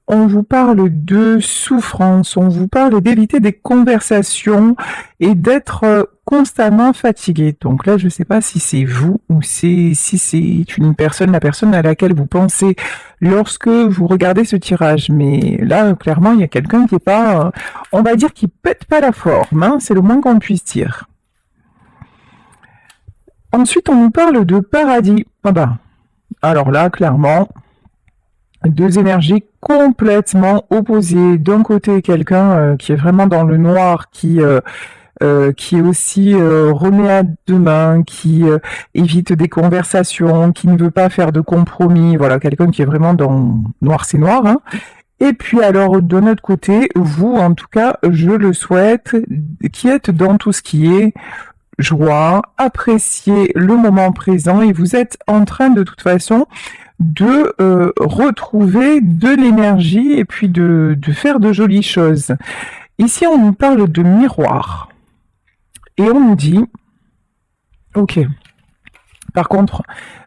on vous parle de souffrance, on vous parle d'éviter des conversations et d'être constamment fatigué. Donc là, je ne sais pas si c'est vous ou si c'est une personne, la personne à laquelle vous pensez lorsque vous regardez ce tirage. Mais là, clairement, il y a quelqu'un qui est pas, on va dire, qui pète pas la forme, hein, c'est le moins qu'on puisse dire. Ensuite, on nous parle de paradis. Ah bah, alors là, clairement, deux énergies complètement opposées. D'un côté, quelqu'un qui est vraiment dans le noir, qui est aussi remet à demain, qui évite des conversations, qui ne veut pas faire de compromis. Voilà, quelqu'un qui est vraiment dans noir, c'est noir. Hein. Et puis alors, de notre côté, vous, en tout cas, je le souhaite, qui êtes dans tout ce qui est joie, appréciez le moment présent et vous êtes en train de toute façon de retrouver de l'énergie et puis de faire de jolies choses. Ici, on nous parle de miroir et on nous dit, ok, par contre,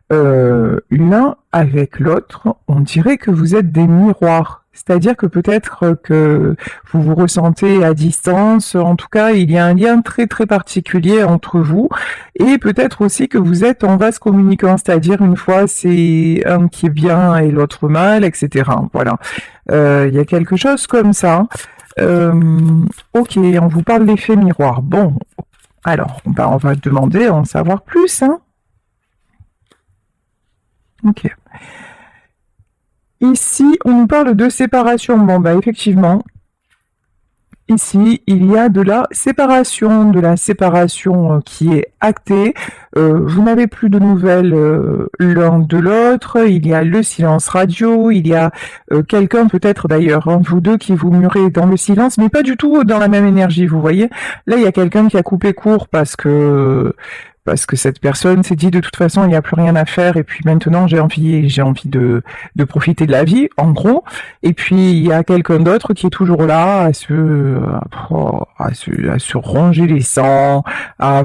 l'un avec l'autre, on dirait que vous êtes des miroirs. C'est-à-dire que peut-être que vous vous ressentez à distance, en tout cas, il y a un lien très très particulier entre vous, et peut-être aussi que vous êtes en vase communicant, c'est-à-dire une fois c'est un qui est bien et l'autre mal, etc. Voilà, il y a quelque chose comme ça. Ok, on vous parle d'effet miroir. Bon, alors, on va demander à en savoir plus, hein. Ok. Ici, on nous parle de séparation. Bon, bah effectivement, ici, il y a de la séparation qui est actée. Vous n'avez plus de nouvelles l'un de l'autre. Il y a le silence radio. Il y a quelqu'un, peut-être d'ailleurs, hein, vous deux qui vous murez dans le silence, mais pas du tout dans la même énergie, vous voyez. Là, il y a quelqu'un qui a coupé court parce que cette personne s'est dit de toute façon il n'y a plus rien à faire et puis maintenant j'ai envie de profiter de la vie en gros, et puis il y a quelqu'un d'autre qui est toujours là à se ronger les sangs,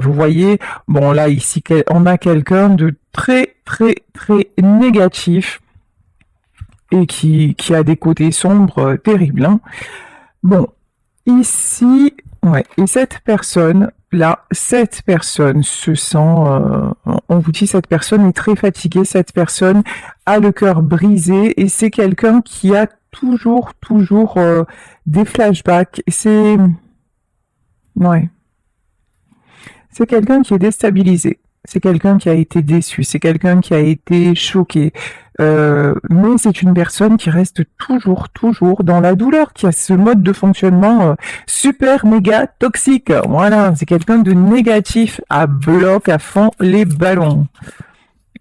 vous voyez, bon là ici on a quelqu'un de très très très négatif et qui a des côtés sombres terribles, hein. Bon, ici, ouais, et cette personne se sent, on vous dit, cette personne est très fatiguée, cette personne a le cœur brisé, et c'est quelqu'un qui a toujours des flashbacks. Ouais, c'est quelqu'un qui est déstabilisé. C'est quelqu'un qui a été déçu, c'est quelqu'un qui a été choqué, mais c'est une personne qui reste toujours dans la douleur, qui a ce mode de fonctionnement super méga toxique. Voilà, c'est quelqu'un de négatif, à bloc, à fond les ballons.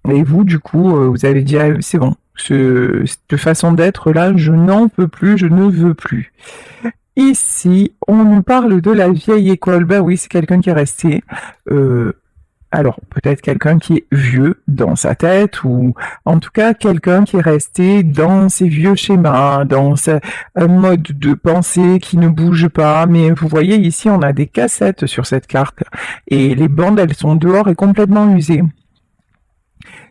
Et vous, du coup, vous avez dit, ah, c'est bon, cette façon d'être là, je n'en peux plus, je ne veux plus. Ici, on nous parle de la vieille école. Ben oui, c'est quelqu'un qui est resté. Alors, peut-être quelqu'un qui est vieux dans sa tête, ou en tout cas quelqu'un qui est resté dans ses vieux schémas, dans un mode de pensée qui ne bouge pas. Mais vous voyez, ici, on a des cassettes sur cette carte, et les bandes, elles sont dehors et complètement usées.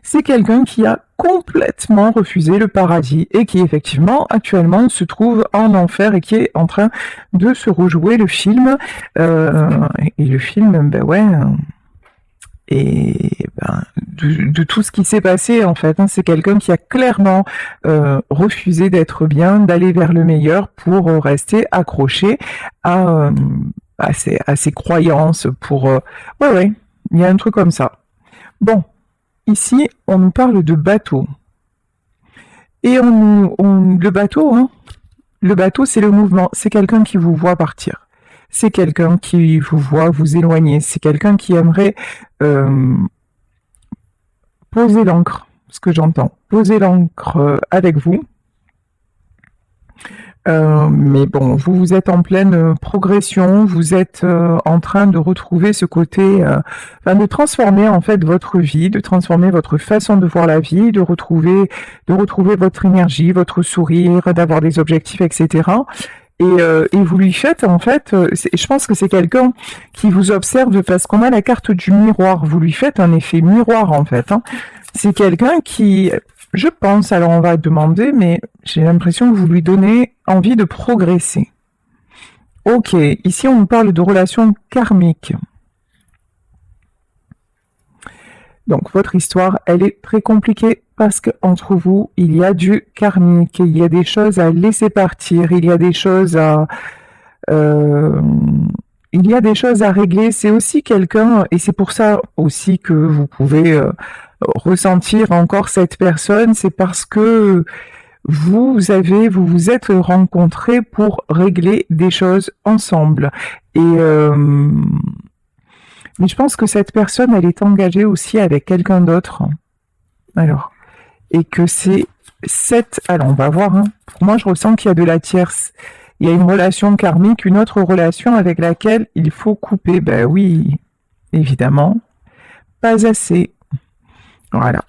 C'est quelqu'un qui a complètement refusé le paradis et qui effectivement actuellement se trouve en enfer et qui est en train de se rejouer le film. Et le film, ben ouais... Et ben, de tout ce qui s'est passé en fait, hein, c'est quelqu'un qui a clairement refusé d'être bien, d'aller vers le meilleur pour rester accroché à ses croyances. Ouais, il y a un truc comme ça. Bon, ici on nous parle de bateau et le bateau, hein, le bateau c'est le mouvement, c'est quelqu'un qui vous voit partir. C'est quelqu'un qui vous voit vous éloigner. C'est quelqu'un qui aimerait poser l'ancre, ce que j'entends. Poser l'ancre avec vous. Mais bon, vous êtes en pleine progression. Vous êtes en train de retrouver ce côté... de transformer en fait votre vie, de transformer votre façon de voir la vie, de retrouver votre énergie, votre sourire, d'avoir des objectifs, etc. Et vous lui faites, en fait, je pense que c'est quelqu'un qui vous observe parce qu'on a la carte du miroir. Vous lui faites un effet miroir, en fait. Hein. C'est quelqu'un qui Je pense, alors on va demander, mais j'ai l'impression que vous lui donnez envie de progresser. Ok, ici on nous parle de relations karmiques. Donc votre histoire, elle est très compliquée parce qu'entre vous, il y a du karmique, il y a des choses à laisser partir, il y a des choses à... euh, il y a des choses à régler. C'est aussi quelqu'un, et c'est pour ça aussi que vous pouvez ressentir encore cette personne, c'est parce que vous vous êtes rencontrés pour régler des choses ensemble. Et mais je pense que cette personne, elle est engagée aussi avec quelqu'un d'autre. Alors, et que c'est cette... Alors, on va voir. Hein. Pour moi, je ressens qu'il y a de la tierce. Il y a une relation karmique, une autre relation avec laquelle il faut couper. Ben oui, évidemment. Pas assez. Voilà.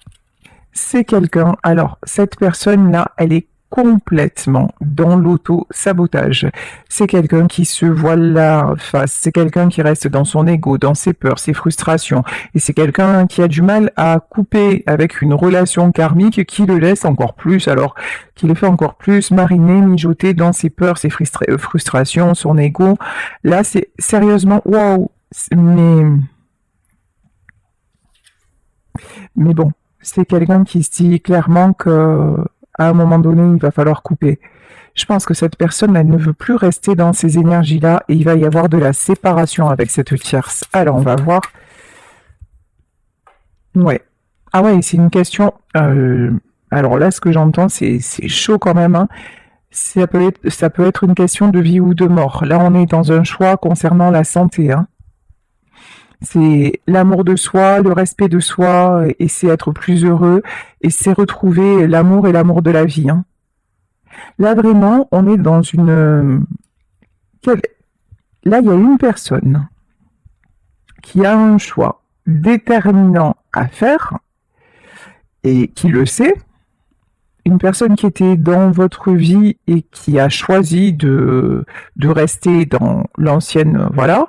C'est quelqu'un. Alors, cette personne-là, elle est complètement dans l'auto-sabotage. C'est quelqu'un qui se voile la face. C'est quelqu'un qui reste dans son ego, dans ses peurs, ses frustrations. Et c'est quelqu'un qui a du mal à couper avec une relation karmique qui le laisse encore plus, alors qui le fait encore plus mariner, mijoter dans ses peurs, ses frustrations, son ego. Là, c'est sérieusement, waouh. Mais bon, c'est quelqu'un qui se dit clairement que à un moment donné, il va falloir couper. Je pense que cette personne, elle ne veut plus rester dans ces énergies-là et il va y avoir de la séparation avec cette tierce. Alors, on va voir. Ouais. Ah ouais, c'est une question. Alors là, ce que j'entends, c'est chaud quand même. Hein. Ça peut être une question de vie ou de mort. Là, on est dans un choix concernant la santé. Hein. C'est l'amour de soi, le respect de soi, et c'est être plus heureux, et c'est retrouver l'amour et l'amour de la vie. Hein. Là, vraiment, on est dans une... Là, il y a une personne qui a un choix déterminant à faire, et qui le sait. Une personne qui était dans votre vie et qui a choisi de rester dans l'ancienne... Voilà.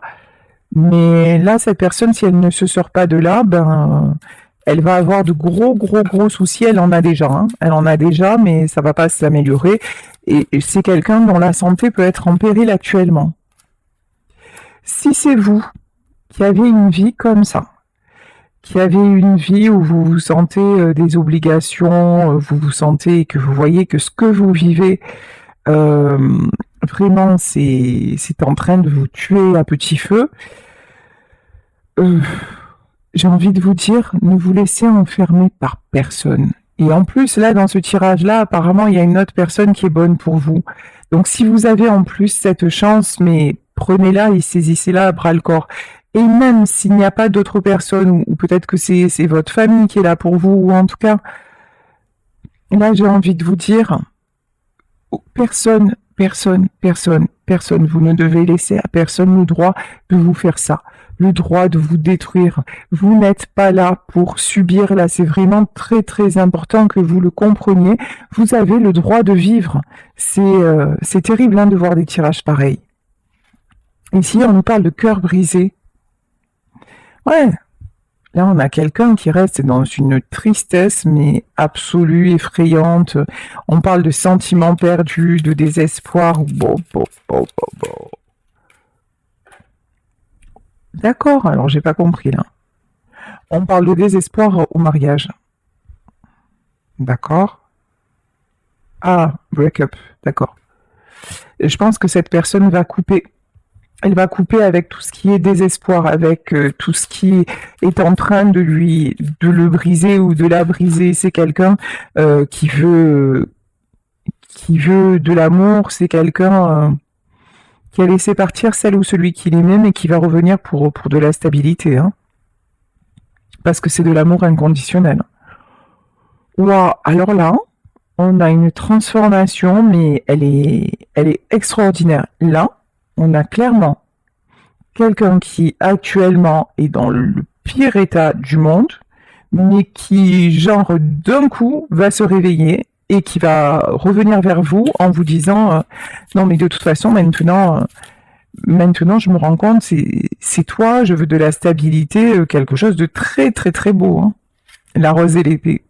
Mais là, cette personne, si elle ne se sort pas de là, ben, elle va avoir de gros soucis. Elle en a déjà, hein. Elle en a déjà, mais ça va pas s'améliorer. Et c'est quelqu'un dont la santé peut être en péril actuellement. Si c'est vous qui avez une vie comme ça, qui avez une vie où vous vous sentez des obligations, vous vous sentez que vous voyez que ce que vous vivez, vraiment, c'est en train de vous tuer à petit feu. J'ai envie de vous dire, ne vous laissez enfermer par personne. Et en plus, là, dans ce tirage-là, apparemment, il y a une autre personne qui est bonne pour vous. Donc, si vous avez en plus cette chance, mais prenez-la et saisissez-la à bras-le-corps. Et même s'il n'y a pas d'autres personnes, ou peut-être que c'est votre famille qui est là pour vous, ou en tout cas, là, j'ai envie de vous dire, personne, vous ne devez laisser à personne le droit de vous faire ça, le droit de vous détruire. Vous n'êtes pas là pour subir, là c'est vraiment très important que vous le compreniez. Vous avez le droit de vivre. C'est terrible hein, de voir des tirages pareils. Ici on nous parle de cœur brisé. Ouais, là on a quelqu'un qui reste dans une tristesse mais absolue, effrayante. On parle de sentiments perdus, de désespoir. Bon. D'accord, alors j'ai pas compris là. On parle de désespoir au mariage. D'accord. Ah, break-up, d'accord. Je pense que cette personne va couper. Elle va couper avec tout ce qui est désespoir, avec tout ce qui est en train de le briser ou de la briser. C'est quelqu'un qui veut de l'amour. C'est quelqu'un qui a laissé partir celle ou celui qu'il aimait, mais qui va revenir pour de la stabilité, hein. Parce que c'est de l'amour inconditionnel. Waouh, alors là, on a une transformation, mais elle est extraordinaire. Là, on a clairement quelqu'un qui actuellement est dans le pire état du monde, mais qui, genre, d'un coup, va se réveiller et qui va revenir vers vous en vous disant non mais de toute façon maintenant je me rends compte c'est toi, je veux de la stabilité, quelque chose de très beau hein. La rose et l'épée.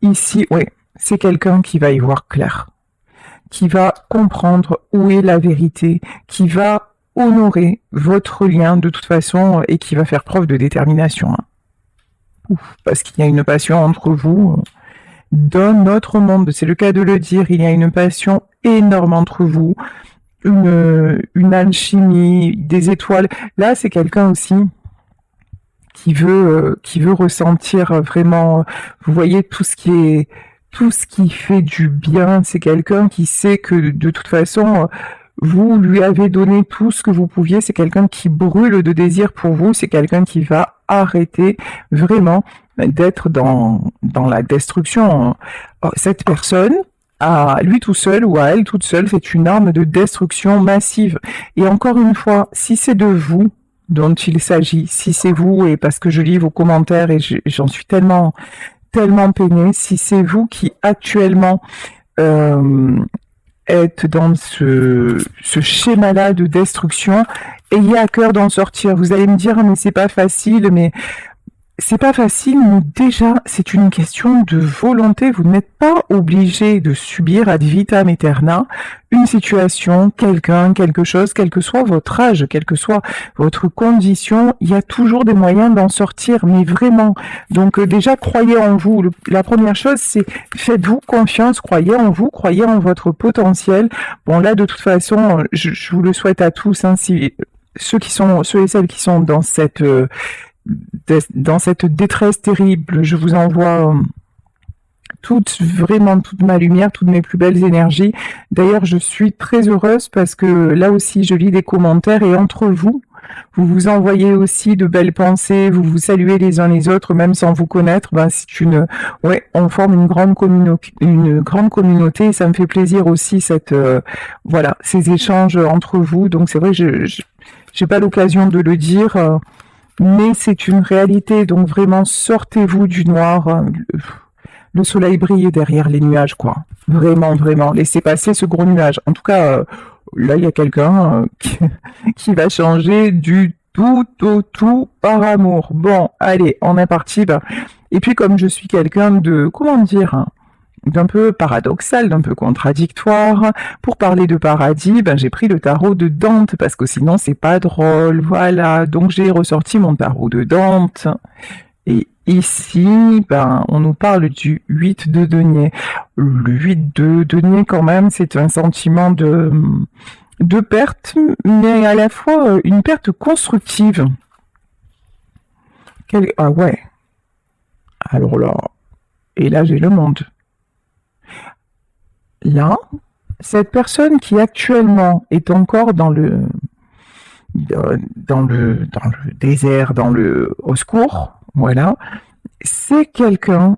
ici, oui, c'est quelqu'un qui va y voir clair, qui va comprendre où est la vérité, qui va honorer votre lien de toute façon et qui va faire preuve de détermination. Hein. Ouf, parce qu'il y a une passion entre vous dans notre monde, c'est le cas de le dire, il y a une passion énorme entre vous, une alchimie, des étoiles. Là, c'est quelqu'un aussi qui veut ressentir vraiment, vous voyez, tout ce qui fait du bien. C'est quelqu'un qui sait que de toute façon, vous lui avez donné tout ce que vous pouviez. C'est quelqu'un qui brûle de désir pour vous. C'est quelqu'un qui va arrêter vraiment d'être dans la destruction. Cette personne, à lui tout seul ou à elle toute seule, c'est une arme de destruction massive. Et encore une fois, si c'est de vous dont il s'agit, si c'est vous, et parce que je lis vos commentaires et j'en suis tellement peinée, si c'est vous qui actuellement êtes dans ce schéma-là de destruction, ayez à cœur d'en sortir. Vous allez me dire, mais c'est pas facile, mais déjà, c'est une question de volonté. Vous n'êtes pas obligé de subir ad vitam aeterna une situation, quelqu'un, quelque chose, quel que soit votre âge, quelle que soit votre condition, il y a toujours des moyens d'en sortir, mais vraiment. Donc déjà, croyez en vous. La première chose, c'est faites-vous confiance, croyez en vous, croyez en votre potentiel. Bon là, de toute façon, je vous le souhaite à tous, hein, si ceux et celles qui sont dans cette détresse terrible, je vous envoie toute ma lumière, toutes mes plus belles énergies. D'ailleurs, je suis très heureuse parce que là aussi, je lis des commentaires et entre vous, vous vous envoyez aussi de belles pensées, vous vous saluez les uns les autres, même sans vous connaître. Ben, on forme une grande communauté et ça me fait plaisir aussi ces échanges entre vous. Donc c'est vrai, j'ai pas l'occasion de le dire. Mais c'est une réalité, donc vraiment sortez-vous du noir. Le soleil brille derrière les nuages, quoi. Vraiment, vraiment. Laissez passer ce gros nuage. En tout cas, là, il y a quelqu'un qui va changer du tout au tout par amour. Bon, allez, on est parti. Et puis, comme je suis quelqu'un de, d'un peu paradoxal, d'un peu contradictoire. Pour parler de paradis, j'ai pris le tarot de Dante, parce que sinon c'est pas drôle, voilà. Donc j'ai ressorti mon tarot de Dante. Et ici, on nous parle du 8 de denier. Le 8 de denier, quand même, c'est un sentiment de perte, mais à la fois une perte constructive. Ah ouais. Alors là, et là j'ai le monde. Là, cette personne qui actuellement est encore dans le désert, au secours, voilà, c'est quelqu'un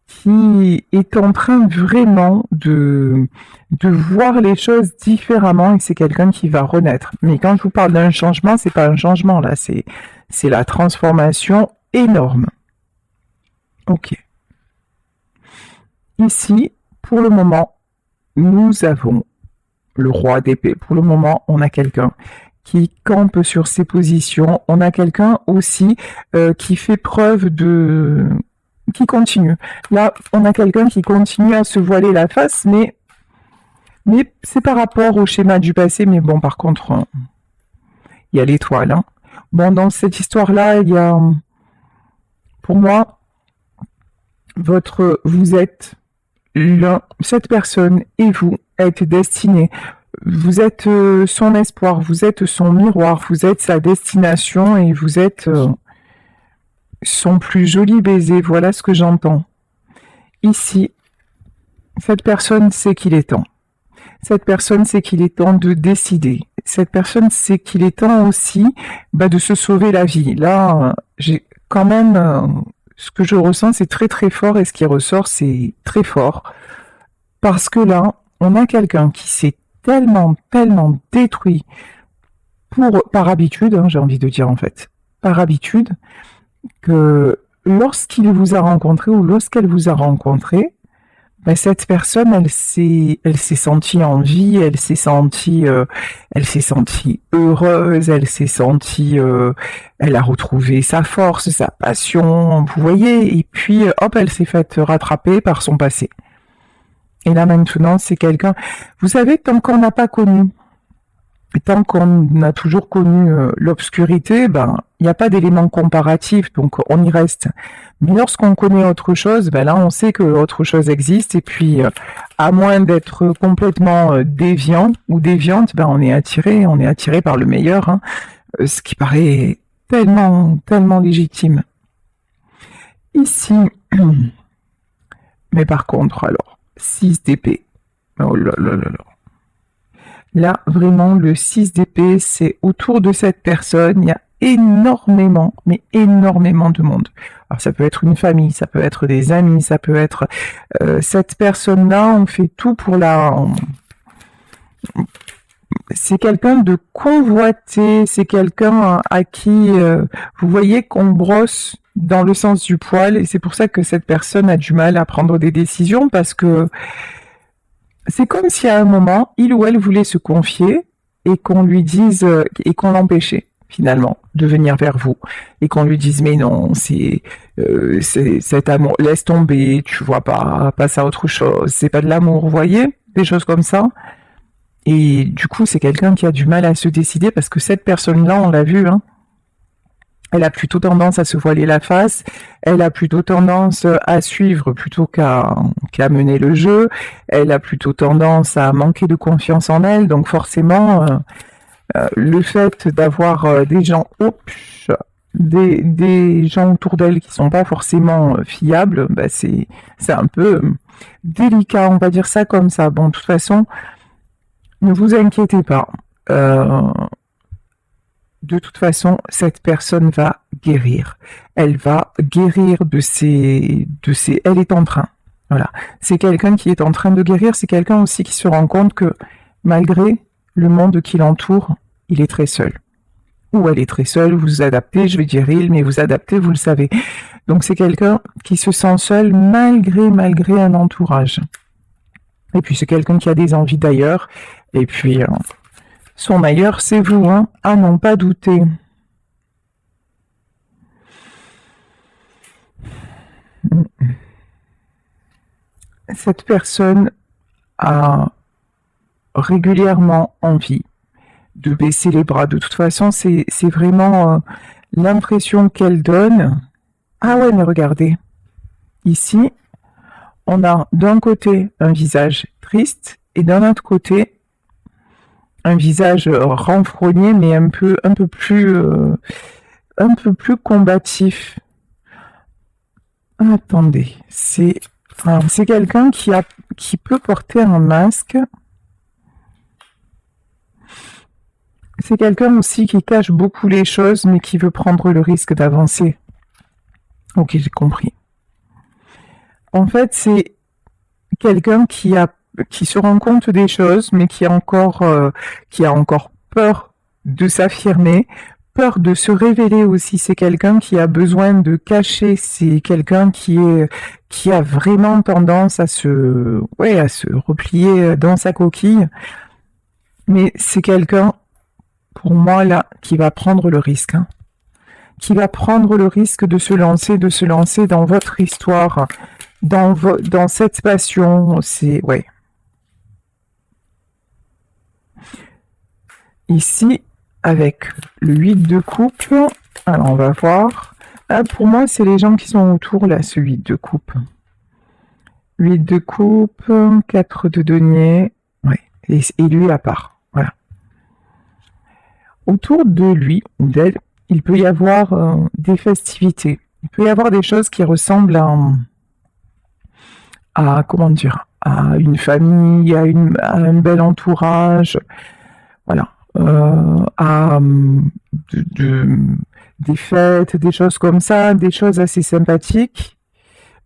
qui est en train vraiment de voir les choses différemment et c'est quelqu'un qui va renaître. Mais quand je vous parle d'un changement, c'est pas un changement là, c'est la transformation énorme. Ok. Ici, pour le moment, nous avons le roi d'épée. Pour le moment, on a quelqu'un qui campe sur ses positions. On a quelqu'un aussi qui fait preuve qui continue. Là, on a quelqu'un qui continue à se voiler la face, mais c'est par rapport au schéma du passé. Mais bon, par contre, il y a l'étoile. Hein. Bon, dans cette histoire-là, il y a, pour moi, vous êtes cette personne et vous êtes destinés. Vous êtes son espoir, vous êtes son miroir, vous êtes sa destination et vous êtes son plus joli baiser. Voilà ce que j'entends. Ici, cette personne sait qu'il est temps. Cette personne sait qu'il est temps de décider. Cette personne sait qu'il est temps aussi de se sauver la vie. Là, j'ai quand même... ce que je ressens, c'est très très fort et ce qui ressort, c'est très fort. Parce que là, on a quelqu'un qui s'est tellement détruit par habitude, j'ai envie de dire en fait, par habitude, que lorsqu'il vous a rencontré ou lorsqu'elle vous a rencontré, ben, cette personne, elle s'est sentie en vie, elle s'est sentie heureuse, elle s'est sentie, elle a retrouvé sa force, sa passion, vous voyez, et puis hop, elle s'est faite rattraper par son passé. Et là maintenant, c'est quelqu'un, vous savez, tant qu'on n'a pas connu, tant qu'on a toujours connu l'obscurité, ben il n'y a pas d'élément comparatif, donc on y reste. Mais lorsqu'on connaît autre chose, ben là on sait que autre chose existe, et puis à moins d'être complètement déviant ou déviante, ben on est attiré par le meilleur, hein, ce qui paraît tellement, tellement légitime. Ici, mais par contre, alors, 6 d'épée. Oh là là là là. Là, vraiment, le 6 d'épée, c'est autour de cette personne, il y a énormément, mais énormément de monde. Alors ça peut être une famille, ça peut être des amis, ça peut être cette personne-là, on fait tout pour c'est quelqu'un de convoité, c'est quelqu'un à qui vous voyez qu'on brosse dans le sens du poil, et c'est pour ça que cette personne a du mal à prendre des décisions, parce que c'est comme si à un moment, il ou elle voulait se confier et qu'on lui dise, et qu'on l'empêchait finalement de venir vers vous, et qu'on lui dise mais non, c'est cet amour, laisse tomber, tu vois pas, passe à autre chose, c'est pas de l'amour, vous voyez, des choses comme ça. Et du coup, c'est quelqu'un qui a du mal à se décider, parce que cette personne-là, on l'a vu, hein, elle a plutôt tendance à se voiler la face, elle a plutôt tendance à suivre plutôt qu'à mener le jeu, elle a plutôt tendance à manquer de confiance en elle, donc forcément, le fait d'avoir des gens, des gens autour d'elle qui sont pas forcément fiables, bah c'est un peu délicat, on va dire ça comme ça. Bon, de toute façon, ne vous inquiétez pas. De toute façon, cette personne va guérir. Elle va guérir elle est en train. Voilà. C'est quelqu'un qui est en train de guérir. C'est quelqu'un aussi qui se rend compte que malgré le monde qui l'entoure, il est très seul. Ou elle est très seule, vous vous adaptez, je vais dire il, mais vous adaptez, vous le savez. Donc c'est quelqu'un qui se sent seul malgré un entourage. Et puis c'est quelqu'un qui a des envies d'ailleurs. Et puis son ailleurs, c'est vous, hein, à n'en pas douter. Cette personne a régulièrement envie de baisser les bras. De toute façon, c'est vraiment l'impression qu'elle donne. Ah ouais, mais regardez. Ici, on a d'un côté un visage triste et d'un autre côté un visage renfrogné, mais un peu plus combatif. Attendez, c'est quelqu'un qui peut porter un masque. C'est quelqu'un aussi qui cache beaucoup les choses, mais qui veut prendre le risque d'avancer. Ok, j'ai compris. En fait, c'est quelqu'un qui se rend compte des choses, mais qui a encore peur de s'affirmer, peur de se révéler aussi. C'est quelqu'un qui a besoin de cacher. C'est quelqu'un qui a vraiment tendance à se replier dans sa coquille. Mais c'est quelqu'un, pour moi là, qui va prendre le risque, hein, qui va prendre le risque de se lancer dans votre histoire, dans cette passion. C'est ouais. Ici, avec le 8 de coupe, alors on va voir. Ah, pour moi, c'est les gens qui sont autour, là, ce 8 de coupe. 8 de coupe, 4 de denier, ouais, et lui à part, voilà. Autour de lui ou d'elle, il peut y avoir des festivités. Il peut y avoir des choses qui ressemblent à comment dire, à une famille, à un bel entourage, voilà. Des fêtes, des choses comme ça, des choses assez sympathiques.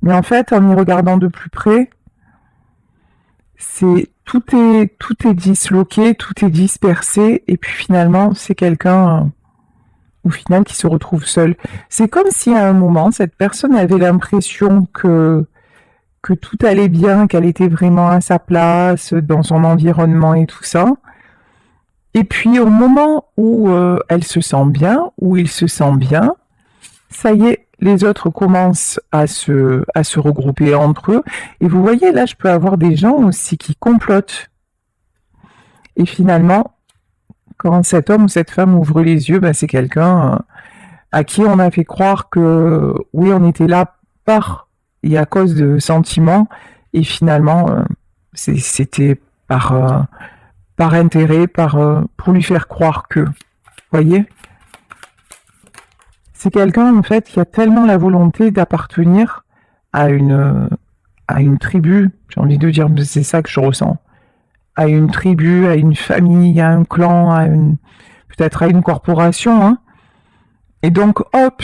Mais en fait, en y regardant de plus près, tout est disloqué, tout est dispersé, et puis finalement, c'est quelqu'un au final qui se retrouve seul. C'est comme si à un moment, cette personne avait l'impression que que tout allait bien, qu'elle était vraiment à sa place dans son environnement et tout ça. Et puis au moment où elle se sent bien, où il se sent bien, ça y est, les autres commencent à se regrouper entre eux. Et vous voyez, là, je peux avoir des gens aussi qui complotent. Et finalement, quand cet homme ou cette femme ouvre les yeux, ben, c'est quelqu'un à qui on a fait croire que oui, on était là par et à cause de sentiments, et finalement, c'était par intérêt, pour lui faire croire que. Vous voyez? C'est quelqu'un, en fait, qui a tellement la volonté d'appartenir à une tribu, j'ai envie de dire, c'est ça que je ressens. À une tribu, à une famille, à un clan, peut-être à une corporation, hein. Et donc, hop,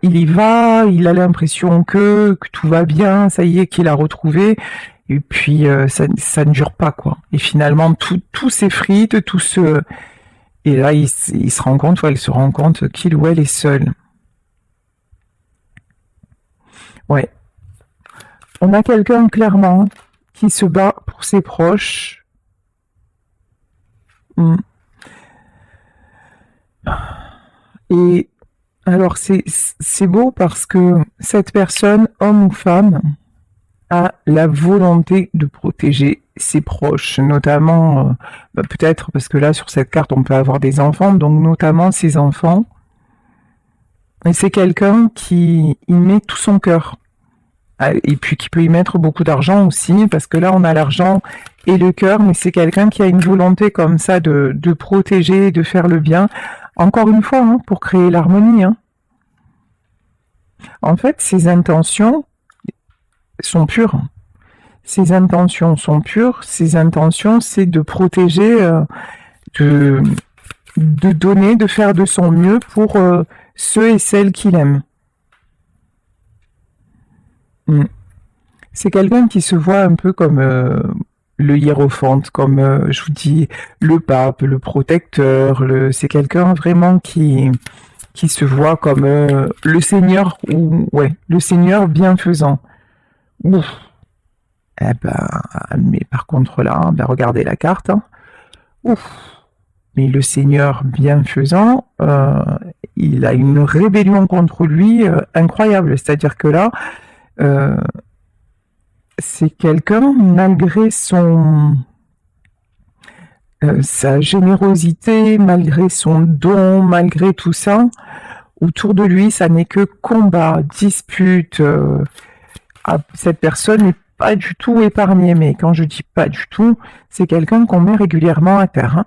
il y va, il a l'impression que tout va bien, ça y est, qu'il a retrouvé, et puis ça ne dure pas, quoi. Et finalement, tout s'effrite, et là, il se rend compte, ou elle se rend compte qu'il ou elle est seul. Ouais. On a quelqu'un, clairement, qui se bat pour ses proches. Et alors, c'est beau parce que cette personne, homme ou femme, a la volonté de protéger ses proches, notamment, peut-être parce que là, sur cette carte, on peut avoir des enfants, donc notamment ses enfants. Et c'est quelqu'un qui y met tout son cœur. Et puis qui peut y mettre beaucoup d'argent aussi, parce que là, on a l'argent et le cœur, mais c'est quelqu'un qui a une volonté comme ça de protéger, de faire le bien. Encore une fois, hein, pour créer l'harmonie. Hein. En fait, ses intentions sont pures. Ses intentions sont pures. Ses intentions, c'est de protéger, de donner, de faire de son mieux pour ceux et celles qu'il aime. C'est quelqu'un qui se voit un peu comme le hiérophante, comme je vous dis, le pape, le protecteur. C'est quelqu'un vraiment qui se voit comme le Seigneur, le Seigneur bienfaisant. Ouf. Eh ben, mais par contre là, ben regardez la carte. Hein. Ouf. Mais le Seigneur bienfaisant, il a une rébellion contre lui incroyable. C'est-à-dire que là, c'est quelqu'un, malgré sa générosité, malgré son don, malgré tout ça, autour de lui, ça n'est que combat, dispute. Cette personne n'est pas du tout épargnée, mais quand je dis pas du tout, c'est quelqu'un qu'on met régulièrement à terre, hein,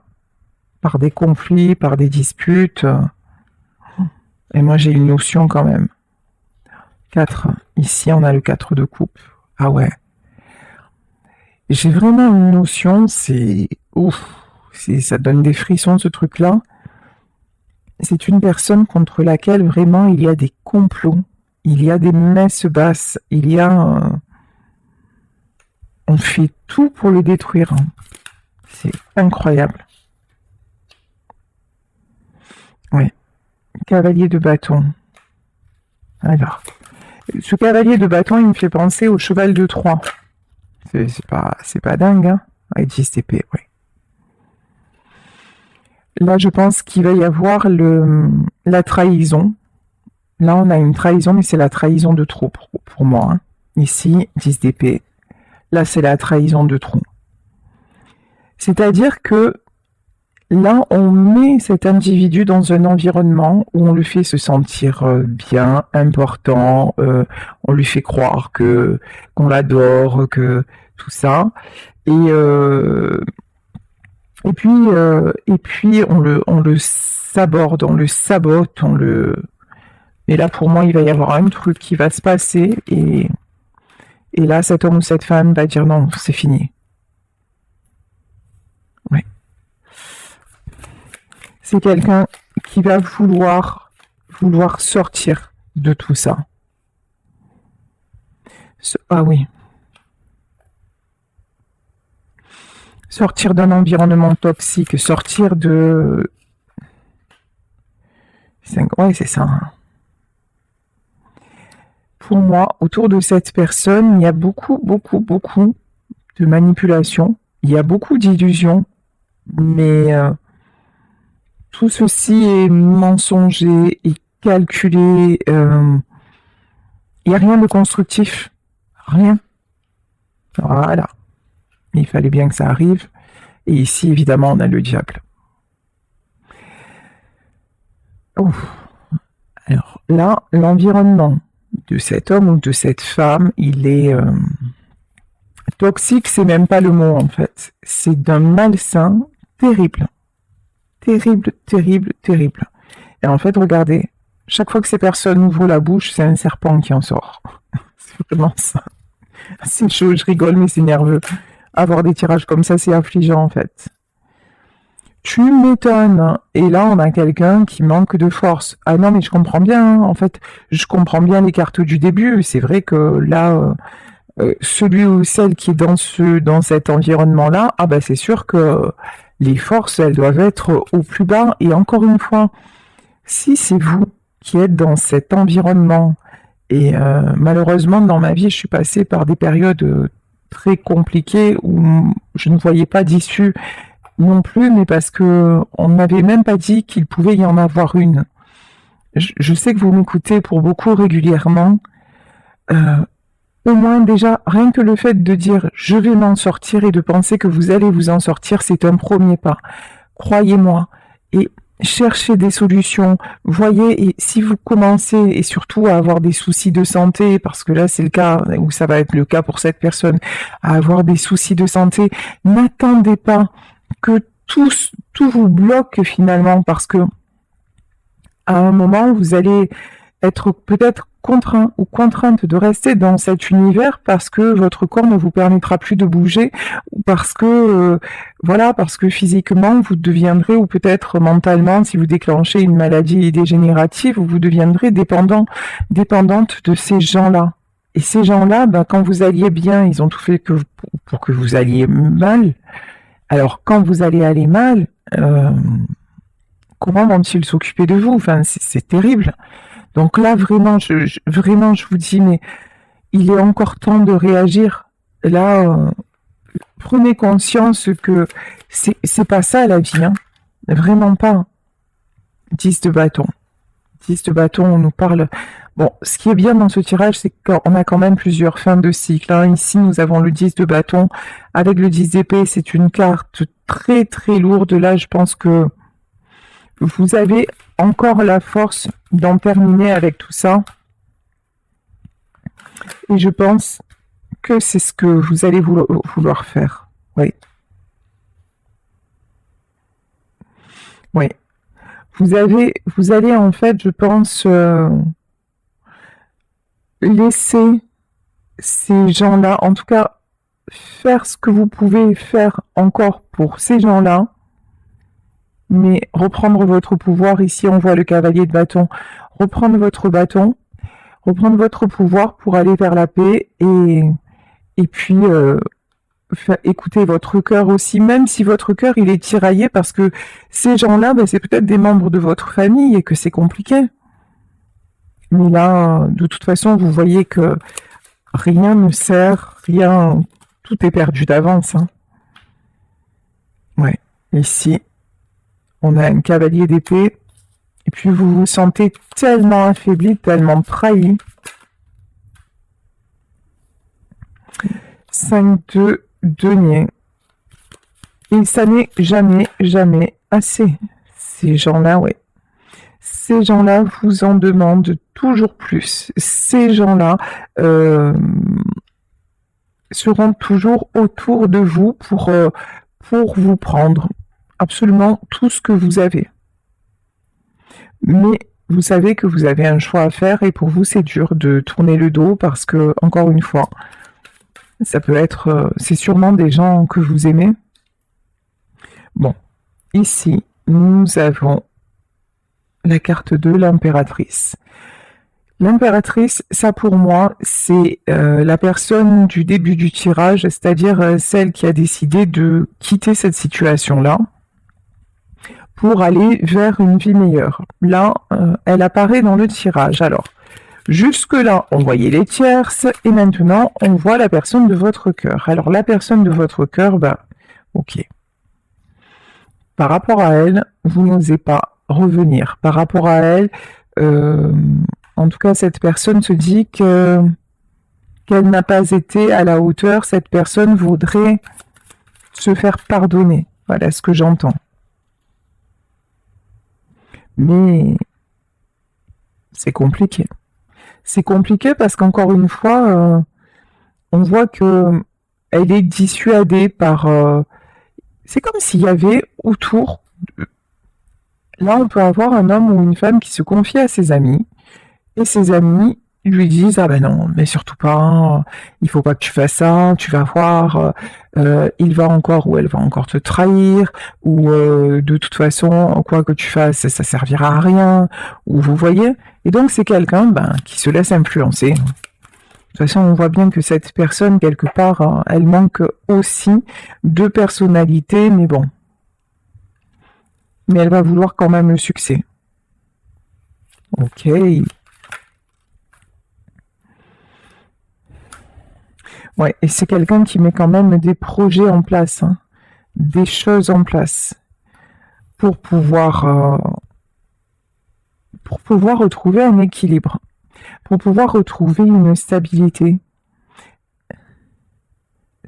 par des conflits, par des disputes. Et moi, j'ai une notion quand même. 4. Ici, on a le 4 de coupe. Ah ouais. J'ai vraiment une notion, c'est ouf, ça donne des frissons ce truc-là. C'est une personne contre laquelle vraiment il y a des complots, il y a des messes basses, on fait tout pour le détruire. C'est incroyable. Ouais. Cavalier de bâton. Alors, ce cavalier de bâton, il me fait penser au cheval de Troie. C'est pas dingue, hein, avec 10 TP, oui. Là, je pense qu'il va y avoir la trahison. Là, on a une trahison, mais c'est la trahison de trop pour moi. Hein. Ici, 10 d'épée. Là, c'est la trahison de trop. C'est-à-dire que là, on met cet individu dans un environnement où on le fait se sentir bien, important, on lui fait croire qu'on l'adore, que tout ça. Et puis on le saborde, on le sabote, Mais là, pour moi, il va y avoir un truc qui va se passer et là, cet homme ou cette femme va dire non, c'est fini. Ouais. C'est quelqu'un qui va vouloir sortir de tout ça. Ah oui. Sortir d'un environnement toxique, sortir de... Ouais, c'est ça. pour moi, autour de cette personne, il y a beaucoup, beaucoup, beaucoup de manipulation. Il y a beaucoup d'illusions, mais tout ceci est mensonger et calculé. Il n'y a rien de constructif. Rien. Voilà. Il fallait bien que ça arrive. Et ici, évidemment, on a le diable. Ouf. Alors là, l'environnement de cet homme ou de cette femme, il est toxique, c'est même pas le mot en fait. C'est d'un malsain terrible. Terrible, terrible, terrible. Et en fait, regardez, chaque fois que ces personnes ouvrent la bouche, c'est un serpent qui en sort. C'est vraiment ça. C'est chaud, je rigole, mais c'est nerveux. Avoir des tirages comme ça, c'est affligeant en fait. Tu m'étonnes. Et là, on a quelqu'un qui manque de force. Ah non, mais je comprends bien. En fait, je comprends bien les cartes du début. C'est vrai que là, celui ou celle qui est dans cet environnement-là, ah bah c'est sûr que les forces, elles doivent être au plus bas. Et encore une fois, si c'est vous qui êtes dans cet environnement, et malheureusement, dans ma vie, je suis passée par des périodes très compliquées où je ne voyais pas d'issue non plus, mais parce que on ne m'avait même pas dit qu'il pouvait y en avoir une. Je sais que vous m'écoutez pour beaucoup régulièrement. Au moins déjà, rien que le fait de dire je vais m'en sortir et de penser que vous allez vous en sortir, c'est un premier pas. Croyez-moi. Et cherchez des solutions. Voyez, et si vous commencez, et surtout à avoir des soucis de santé, parce que là c'est le cas, ou ça va être le cas pour cette personne, à avoir des soucis de santé, n'attendez pas que tout vous bloque finalement, parce que à un moment, vous allez être peut-être contraint ou contrainte de rester dans cet univers parce que votre corps ne vous permettra plus de bouger, ou parce que voilà, parce que physiquement vous deviendrez, ou peut-être mentalement, si vous déclenchez une maladie dégénérative, vous deviendrez dépendante de ces gens-là. Et ces gens-là, ben, quand vous alliez bien, ils ont tout fait pour que vous alliez mal. Alors quand vous allez aller mal, comment vont-ils s'occuper de vous? Enfin, c'est terrible. Donc là, vraiment, je vous dis, mais il est encore temps de réagir. Là, prenez conscience que c'est pas ça la vie, hein. Vraiment pas. 10 de bâton. 10 de bâton, on nous parle... Bon, ce qui est bien dans ce tirage, c'est qu'on a quand même plusieurs fins de cycle, hein. Ici, nous avons le 10 de bâton. Avec le 10 d'épée, c'est une carte très très lourde. Là, je pense que vous avez encore la force d'en terminer avec tout ça. Et je pense que c'est ce que vous allez vouloir faire. Oui. Oui. Vous allez en fait, je pense, laisser ces gens-là, en tout cas, faire ce que vous pouvez faire encore pour ces gens-là, mais reprendre votre pouvoir. Ici, on voit le cavalier de bâton. Reprendre votre bâton, reprendre votre pouvoir pour aller vers la paix, et puis écouter votre cœur aussi, même si votre cœur il est tiraillé, parce que ces gens-là, ben, c'est peut-être des membres de votre famille et que c'est compliqué. Mais là, de toute façon, vous voyez que rien ne sert, rien, tout est perdu d'avance, hein. Ouais, ici, on a un cavalier d'épée, et puis vous vous sentez tellement affaibli, tellement trahi. 5 de denier. Et ça n'est jamais, jamais assez. Ces gens-là, ouais. Ces gens-là vous en demandent toujours plus. Ces gens-là seront toujours autour de vous pour vous prendre absolument tout ce que vous avez. Mais vous savez que vous avez un choix à faire, et pour vous c'est dur de tourner le dos, parce que, encore une fois, ça peut être, c'est sûrement des gens que vous aimez. Bon, ici, nous avons la carte de l'impératrice. L'impératrice, ça pour moi, c'est la personne du début du tirage, c'est-à-dire celle qui a décidé de quitter cette situation-là pour aller vers une vie meilleure. Là, elle apparaît dans le tirage. Alors, Jusque-là, on voyait les tierces, et maintenant, on voit la personne de votre cœur. Alors, la personne de votre cœur, ok. Par rapport à elle, vous n'osez pas revenir. Par rapport à elle, en tout cas, cette personne se dit qu'elle n'a pas été à la hauteur. Cette personne voudrait se faire pardonner. Voilà ce que j'entends. Mais c'est compliqué. C'est compliqué parce qu'encore une fois, on voit que elle est dissuadée par... c'est comme s'il y avait autour... Là, on peut avoir un homme ou une femme qui se confie à ses amis, et ses amis lui disent ah ben non, mais surtout pas, il faut pas que tu fasses ça, tu vas voir, il va encore ou elle va encore te trahir, ou de toute façon, quoi que tu fasses, ça servira à rien, ou vous voyez. Et donc c'est quelqu'un qui se laisse influencer. De toute façon, on voit bien que cette personne, quelque part, elle manque aussi de personnalité, mais bon. Mais elle va vouloir quand même le succès. Ok. Ouais, et c'est quelqu'un qui met quand même des projets en place, hein, des choses en place, pour pouvoir retrouver un équilibre, pour pouvoir retrouver une stabilité.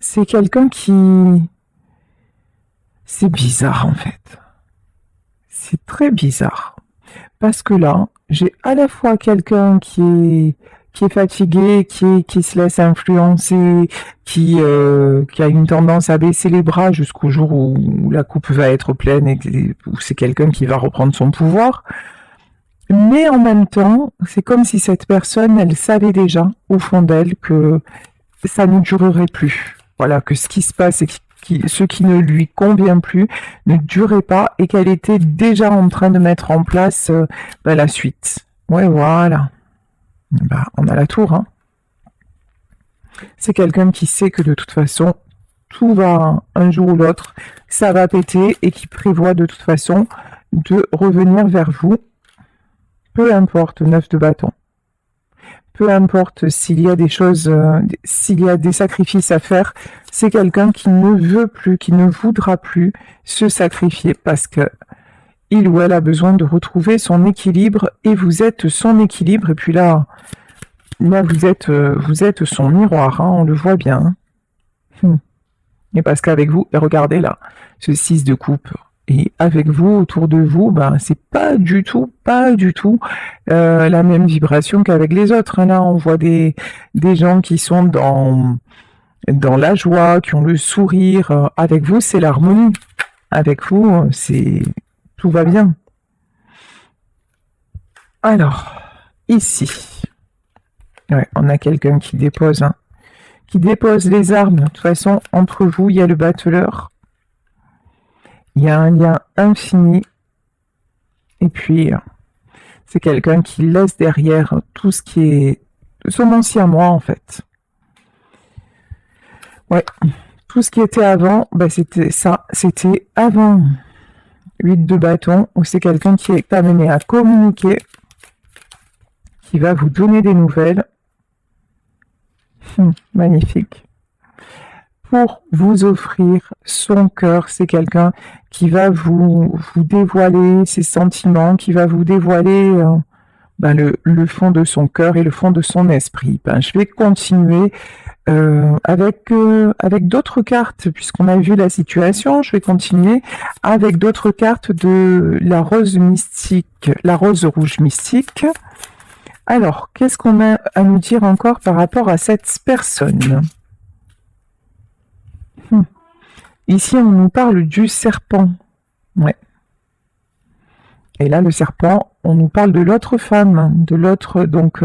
C'est quelqu'un qui... C'est bizarre en fait. C'est très bizarre. Parce que là, j'ai à la fois quelqu'un qui est fatigué, qui se laisse influencer, qui a une tendance à baisser les bras jusqu'au jour où la coupe va être pleine et où c'est quelqu'un qui va reprendre son pouvoir. Mais en même temps, c'est comme si cette personne, elle savait déjà, au fond d'elle, que ça ne durerait plus. Voilà, que ce qui se passe et ce qui ne lui convient plus ne durait pas et qu'elle était déjà en train de mettre en place la suite. Ouais, voilà. On a la tour, hein. C'est quelqu'un qui sait que de toute façon, tout va un jour ou l'autre, ça va péter et qui prévoit de toute façon de revenir vers vous. Peu importe, 9 de bâton. Peu importe s'il y a des choses, s'il y a des sacrifices à faire, c'est quelqu'un qui ne veut plus, qui ne voudra plus se sacrifier parce que il ou elle a besoin de retrouver son équilibre et vous êtes son équilibre. Et puis là vous êtes son miroir, hein, on le voit bien. Et parce qu'avec vous, et regardez là, ce 6 de coupe, et avec vous, autour de vous, c'est pas du tout la même vibration qu'avec les autres. Là, on voit des gens qui sont dans la joie, qui ont le sourire. Avec vous, c'est l'harmonie. Avec vous, tout va bien. Alors, ici, ouais, on a quelqu'un qui dépose les armes. De toute façon, entre vous, il y a le battleur. Il y a un lien infini. Et puis, c'est quelqu'un qui laisse derrière tout ce qui est son ancien moi, en fait. Ouais, tout ce qui était avant, c'était ça. C'était avant 8 de bâton, où c'est quelqu'un qui est amené à communiquer, qui va vous donner des nouvelles. Magnifique. Pour vous offrir son cœur, c'est quelqu'un qui va vous dévoiler ses sentiments, qui va vous dévoiler le fond de son cœur et le fond de son esprit. Je vais continuer avec d'autres cartes, puisqu'on a vu la situation, je vais continuer avec d'autres cartes de la rose mystique, la rose rouge mystique. Alors, qu'est-ce qu'on a à nous dire encore par rapport à cette personne ? Ici, on nous parle du serpent. Ouais. Et là, le serpent, on nous parle de l'autre femme, de l'autre. Donc,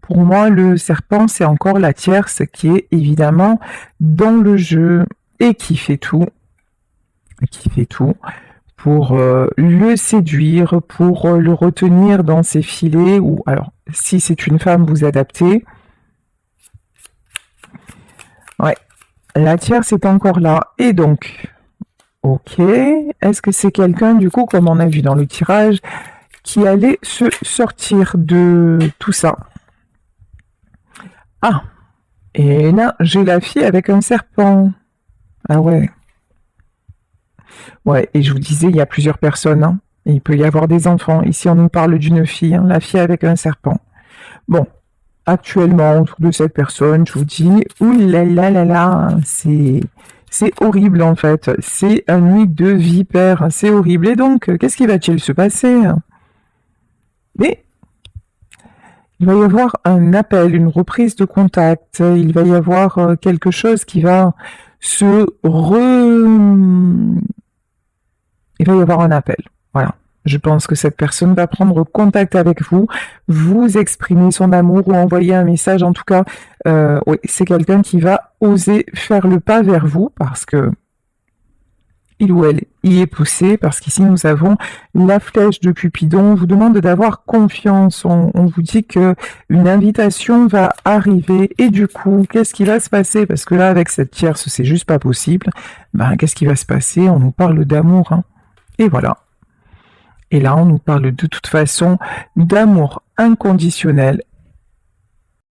pour moi, le serpent, c'est encore la tierce qui est évidemment dans le jeu et qui fait tout pour le séduire, pour le retenir dans ses filets. Ou alors, si c'est une femme, vous adaptez. Ouais. La tierce est encore là. Et donc, ok, est-ce que c'est quelqu'un, du coup, comme on a vu dans le tirage, qui allait se sortir de tout ça? Ah, et là, j'ai la fille avec un serpent. Ah ouais. Ouais, et je vous disais, il y a plusieurs personnes, hein. Et il peut y avoir des enfants. Ici, on nous parle d'une fille, hein, la fille avec un serpent. Bon, actuellement, autour de cette personne, je vous dis, ouh là là là là, c'est horrible en fait. C'est un nid de vipère, c'est horrible. Et donc, qu'est-ce qui va-t-il se passer? Mais il va y avoir un appel, une reprise de contact. Il va y avoir quelque chose qui va se re... Il va y avoir un appel. Voilà. Je pense que cette personne va prendre contact avec vous, vous exprimer son amour ou envoyer un message. En tout cas, oui, c'est quelqu'un qui va oser faire le pas vers vous parce que il ou elle y est poussé, parce qu'ici nous avons la flèche de Cupidon. On vous demande d'avoir confiance. On vous dit que une invitation va arriver et du coup, qu'est-ce qui va se passer? Parce que là, avec cette tierce, c'est juste pas possible. Ben, qu'est-ce qui va se passer? On nous parle d'amour, hein. Et voilà. Et là, on nous parle de toute façon d'amour inconditionnel